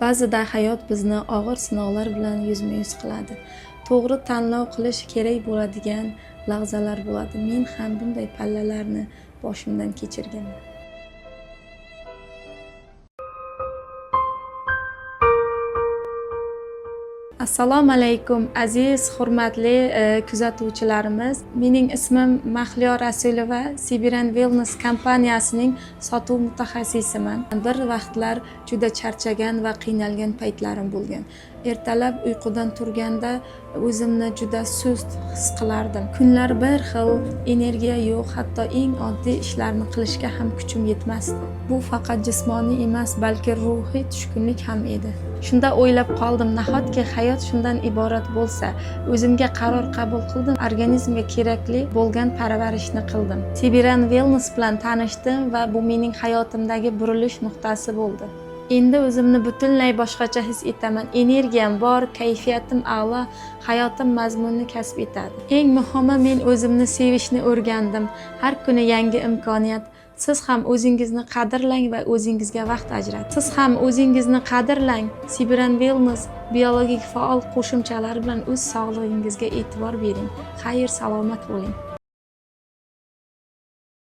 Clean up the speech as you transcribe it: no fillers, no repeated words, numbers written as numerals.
Ba'zida hayot bizni og'ir sinovlar bilan yuzma-yuz qiladi. To'g'ri tanlov qilish kerak bo'ladigan lahzalar bo'ladi. Men ham bunday pallalarni boshimdan kechirganman. Assalomu alaykum aziz, hurmatli kuzatuvchilarimiz. Mening ismim Mahliyo Rasulova, Siberian Wellness kompaniyasining sotuv mutaxassisiman. Bir vaqtlar juda charchagan va qiynalgan paytlarim bo'lgan. Ertalab uyqudan turganda o'zimni juda sust his qilardim. Kunlar bir xil, energiya yo'q, hatto eng oddiy ishlarni qilishga ham kuchim yetmasdi. Bu faqat jismoniy emas, balki ruhiy tushkunlik ham edi. Shunda o'ylab qoldim, nahotki hayot shundan iborat bo'lsa, o'zimga qaror qabul qildim, organizmga kerakli bo'lgan parvarishni qildim. Siberian Wellness bilan tanishdim va bu mening hayotimdagi burilish nuqtasi bo'ldi. Endi o'zimni butunlay boshqacha his etaman. Energiyam bor, kayfiyatim a'lo, hayotim mazmunni kasb etadi. Eng muhimi, men o'zimni sevishni o'rgandim. Har kuni yangi imkoniyat. Siz ham o'zingizni qadrlang va o'zingizga vaqt ajrating. Siz ham o'zingizni qadrlang. Siberian Wellness biologik faol qo'shimchalar bilan o'z sog'lig'ingizga e'tibor bering. Xayr, salomat bo'ling.